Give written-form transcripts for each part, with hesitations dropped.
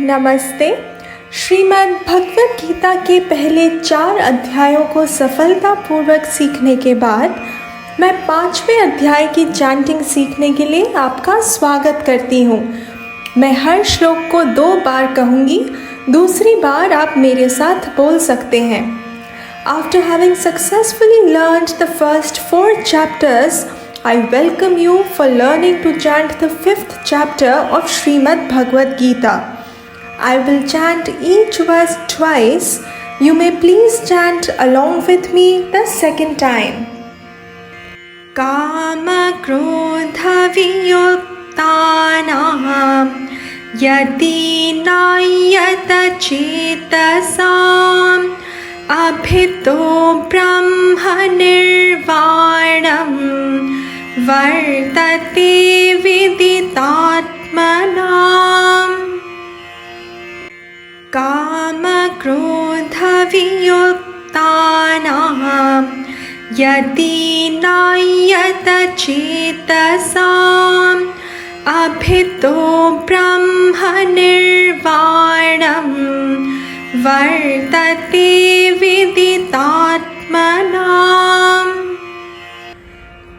नमस्ते। श्रीमद् भगवद गीता के पहले 4 अध्यायों को सफलतापूर्वक सीखने के बाद मैं 5वें अध्याय की चैंटिंग सीखने के लिए आपका स्वागत करती हूँ। मैं हर श्लोक को 2 बार कहूँगी, दूसरी बार आप मेरे साथ बोल सकते हैं। After having successfully learned the first 4 chapters, I welcome you for learning to chant the 5th chapter of Srimad Bhagavad Gita. I will chant each verse twice. You may please chant along with me the second time. Kama krodha viyuktanam yatinayata chetasam abhito brahma nirvanam vartate viditatmanam. कामक्रोधवियुक्तानां यतीनायतचेतसाम् अभितो ब्रह्मनिर्वाणं वर्तते विदितात्मनाम्।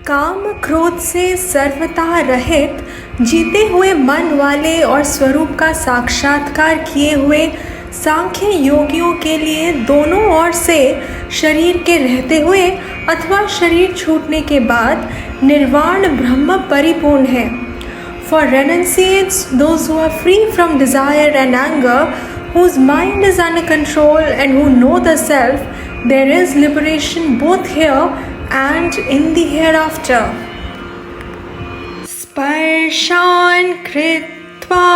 काम क्रोध से सर्वथा रहित जीते हुए मन वाले और स्वरूप का साक्षात्कार किए हुए सांख्य योगियों के लिए दोनों ओर से शरीर के रहते हुए अथवा शरीर छूटने के बाद निर्वाण ब्रह्म परिपूर्ण है। For renunciates, those who are free from desire and anger, whose mind is under control and who know the self, there is liberation both here and in the hereafter. Sparshan kritva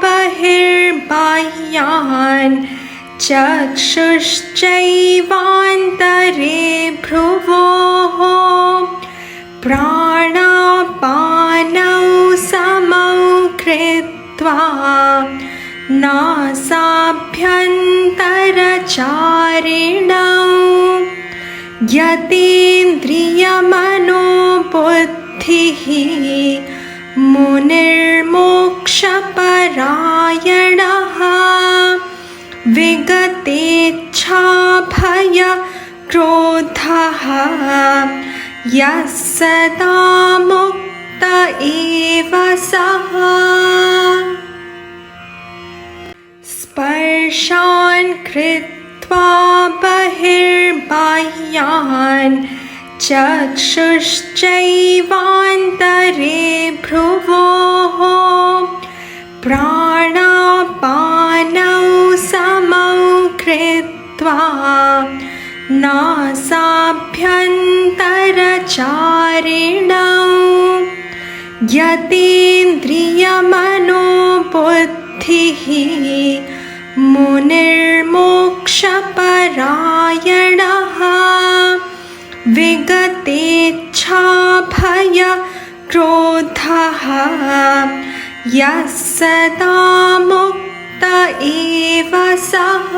bahirbayan chakshuschaivantare bhruvoho pranapanau samau kritva nasabhyantaracharinau यतेन्द्रियमनोबुद्धिः मुनिर्मोक्षपरायणः विगतेच्छाभयक्रोधः यः सदा मुक्त एव सः। स्पर्शान् कृत्वा बहिर्बाह्यान् चक्षुश्चैवान्तरे भ्रुवोः प्राणापानौ समौ कृत्वा नासाभ्यन्तरचारिणौ यतेन्द्रियमनोबुद्धिः मुनिर्मोक्षपरायणः विगतेच्छाभयक्रोधः यः सदा मुक्त एव सः।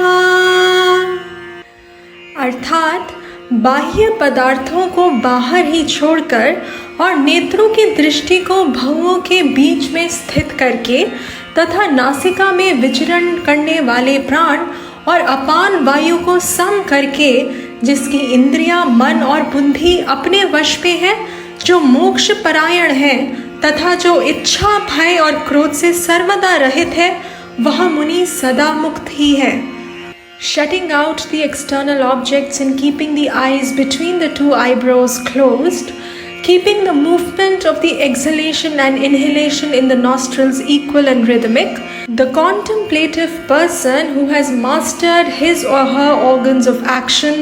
अर्थात बाह्य पदार्थों को बाहर ही छोड़कर और नेत्रों की दृष्टि को भवों के बीच में स्थित करके तथा नासिका में विचरण करने वाले प्राण और अपान वायु को सम करके, जिसकी इंद्रियां, मन और बुद्धि अपने वश में है, जो मोक्ष परायण है तथा जो इच्छा, भय और क्रोध से सर्वदा रहित है, वह मुनि सदा मुक्त ही है। Shutting out the external objects and keeping the eyes between the 2 eyebrows closed, keeping the movement of the exhalation and inhalation in the nostrils equal and rhythmic, the contemplative person who has mastered his or her organs of action,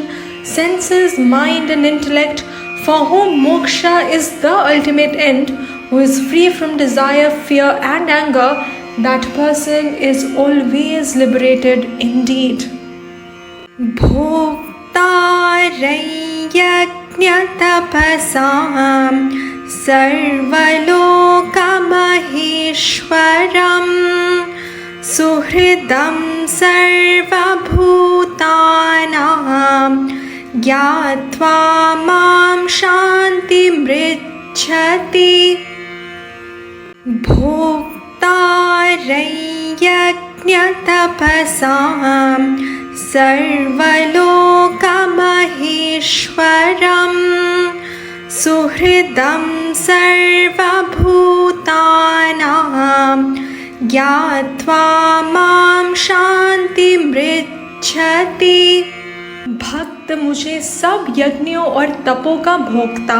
senses, mind and intellect, for whom moksha is the ultimate end, who is free from desire, fear and anger, that person is always liberated indeed. भोक्तारयज्ञतपसां सर्वलोकमहेश्वरं सुहृदं सर्वभूतानां ज्ञात्वा मां शान्तिमृच्छति। भोक्तारयज्ञ यज्ञतपसां सर्वलोकमहेश्वरं सुहृदं सर्वभूतानां ज्ञात्वा मां शान्तिमृच्छति। भक्त मुझे सब यज्ञों और तपों का भोक्ता,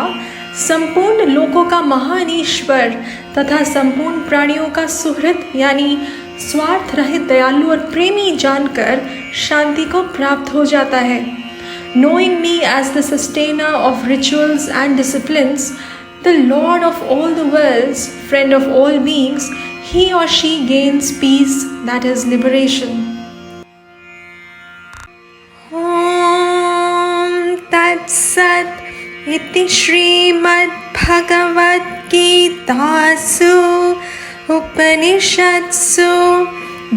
संपूर्ण लोकों का महान ईश्वर तथा संपूर्ण प्राणियों का सुहृद यानी स्वार्थ रहित दयालु और प्रेमी जानकर शांति को प्राप्त हो जाता है। Knowing me as the sustainer of rituals and disciplines, the Lord of all the worlds, friend of all beings, he or she gains peace, that is liberation. Om Tat Sat Iti Srimad Bhagavad Gitasu Upanishadsu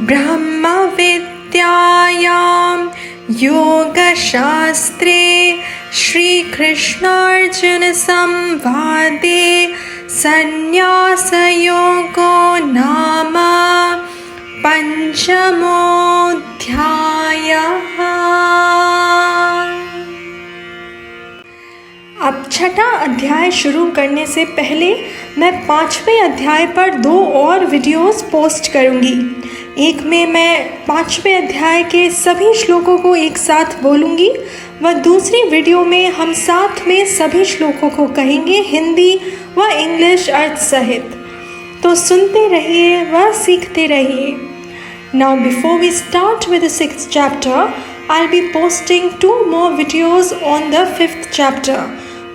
Brahma Vidyayam Yoga Shastre Shri Krishna Arjuna Samvade Sannyasa Yogo Nama Panchamodhyaya। अब छठा अध्याय शुरू करने से पहले मैं 5वें अध्याय पर 2 और वीडियोस पोस्ट करूंगी। एक में मैं 5वें अध्याय के सभी श्लोकों को एक साथ बोलूंगी व दूसरी वीडियो में हम साथ में सभी श्लोकों को कहेंगे हिंदी व इंग्लिश अर्थ सहित। तो सुनते रहिए व सीखते रहिए। Now before we start with the 6th chapter, I'll be posting 2 more videos on the 5th chapter.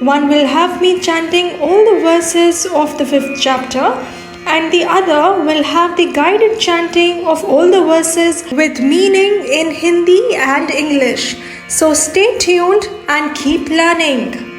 One will have me chanting all the verses of the 5th chapter and the other will have the guided chanting of all the verses with meaning in Hindi and English. So stay tuned and keep learning.